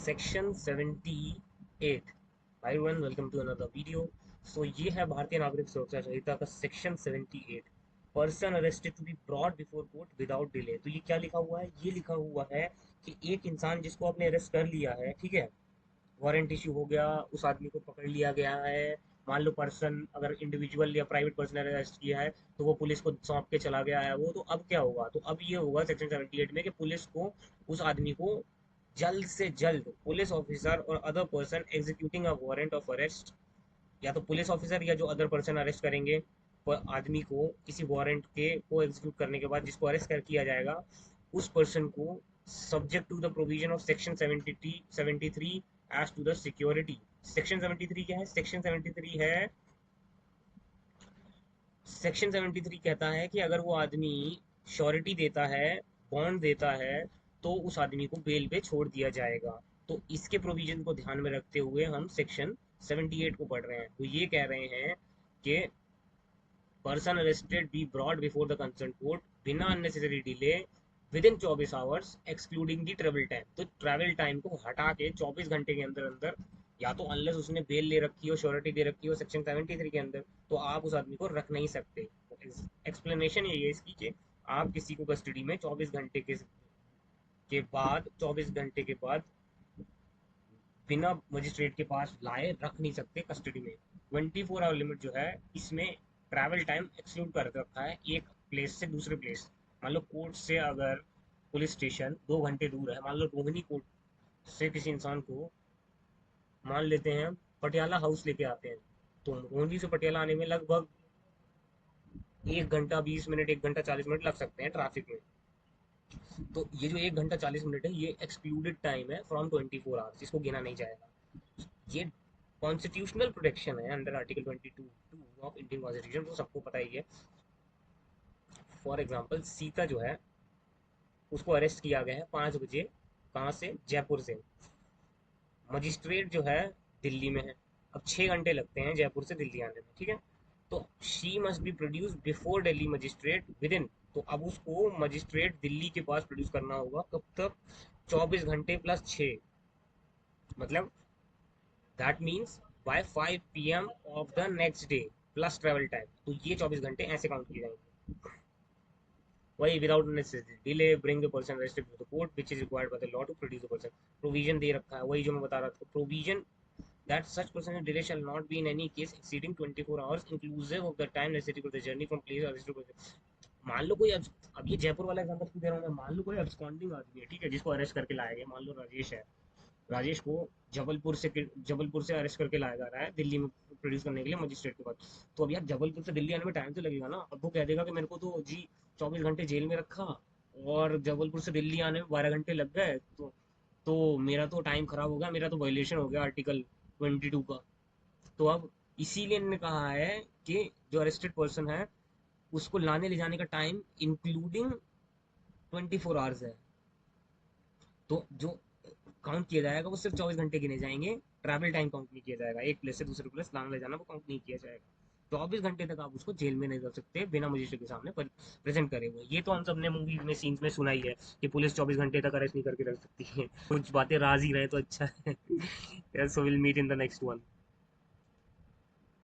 Section 78। Hi everyone, welcome to another video. So ये है भारतीय नागरिक सुरक्षा संहिता का section 78। Person arrested to be brought before court without delay. तो ये क्या लिखा हुआ है? ये लिखा हुआ है कि एक इंसान जिसको आपने अरेस्ट कर लिया है, ठीक है, वारंट इशू हो गया, उस आदमी को पकड़ लिया गया है। मान लो पर्सन अगर इंडिविजुअल या प्राइवेट पर्सन अरेस्ट किया है तो वो पुलिस को सौंप के चला गया है वो, तो अब क्या होगा? तो अब ये होगा सेक्शन 78 में कि पुलिस को उस आदमी को जल्द से जल्द, पुलिस ऑफिसर और other person executing a warrant of arrest, या तो पुलिस ऑफिसर या जो अदर पर्सन अरेस्ट करेंगे आदमी को किसी वारंट के को एग्जीक्यूट करने के बाद जिसको अरेस्ट कर किया जाएगा, उस पर्सन को subject to the provision of section 73 as to the security. Section 73 क्या है? सेक्शन 73 कहता है कि अगर वो आदमी श्योरिटी देता है, बॉन्ड देता है, तो उस आदमी को बेल पे छोड़ दिया जाएगा। तो इसके प्रोविजन को ध्यान में रखते हुए हम सेक्शन 78 को पढ़ रहे हैं। तो ये कह रहे हैं कि person arrested be brought before the concern court बिना unnecessary delay within 24 hours excluding the travel time. तो ट्रैवल टाइम को हटा के 24 घंटे के अंदर अंदर, या तो अनलेस उसने बेल ले रखी हो, श्योरिटी दे रखी हो सेक्शन 73 के अंदर, तो आप उस आदमी को रख नहीं सकते। एक्सप्लेनेशन यही है इसकी कि आप किसी को कस्टडी में 24 घंटे के बाद 24 घंटे के बाद बिना मजिस्ट्रेट के पास लाए रख नहीं सकते कस्टडी में। 24 आवर लिमिट जो है इसमें ट्रैवल टाइम एक्सक्लूड कर रखा है एक प्लेस से दूसरे प्लेस। मान लो कोर्ट से अगर पुलिस स्टेशन 2 घंटे दूर है, मान लो रोहिणी कोर्ट से किसी इंसान को, मान लेते हैं, पटियाला हाउस लेके आते हैं, तो रोहिणी से पटियाला आने में लगभग 1 घंटा 20 मिनट, 1 घंटा 40 मिनट लग सकते हैं ट्रैफिक में। तो ये जो 1 घंटा 40 मिनट है ये एक्सक्लूडेड टाइम है फ्रॉम 24 आवर्स, इसको गिना नहीं जाएगा। ये कॉन्स्टिट्यूशनल प्रोटेक्शन है under article 22 of Indian constitution, तो सबको पता ही है। फॉर एग्जाम्पल सीता जो है उसको अरेस्ट किया गया है 5 बजे, कहाँ से? जयपुर से। मजिस्ट्रेट जो है दिल्ली में है, अब 6 घंटे लगते हैं जयपुर से दिल्ली आने में, ठीक है। तो she must be produce before Delhi magistrate with in, तो अब उसको मजिस्ट्रेट दिल्ली के पास प्रोड्यूस करना होगा कब तक? 24 घंटे प्लस 6, मतलब that means by 5 PM of the next day plus travel time. तो ये 24 घंटे ऐसे काउंट किए जाएंगे। वही without necessary delay bring the person arrested to the court which is required by the law to produce the person. Provision दे रखा है, वही जो मैं बता रहा था, provision that such person delay shall not be in any case exceeding 24 hours inclusive of the time necessary for the journey from place arrest to place। मान लो कोई अब ये जयपुर वाला एग्जांपल क्यों दे रहा हूँ मैं? मान लो कोई अब्सकॉन्डिंग आदमी है, ठीक है, जिसको अरेस्ट करके लाया गया, मान लो राजेश है। राजेश को जबलपुर से अरेस्ट करके लाया जा रहा है दिल्ली में प्रोड्यूस करने के लिए मजिस्ट्रेट के पास। तो अब यार जबलपुर से दिल्ली आने में टाइम तो लगेगा ना। अब वो कह देगा कि मेरे को तो जी 24 घंटे जेल में रखा और जबलपुर से दिल्ली आने में 12 घंटे लग गए, तो मेरा तो टाइम खराब हो गया, मेरा तो वायलेशन हो गया आर्टिकल 22 का। तो अब इसीलिए इन्होंने कहा है कि जो अरेस्टेड पर्सन है उसको लाने ले जाने का टाइम इंक्लूडिंग 24 आवर्स है। तो जो काउंट किया जाएगा वो सिर्फ 24 घंटे गिने जाएंगे, ट्रैवल टाइम काउंट नहीं किया जाएगा। एक प्लेस से दूसरे प्लेस लाना ले जाना वो काउंट नहीं किया जाएगा। 24 घंटे तक आप उसको जेल में नहीं कर सकते बिना मजिस्ट्रेट के सामने प्रेजेंट करे हुए। ये तो हम सब ने मूवी में सीन्स में सुना ही है कि पुलिस 24 घंटे तक अरेस्ट नहीं करके रख सकती है। कुछ बातें राज ही रहे तो अच्छा है। So will meet in the next one.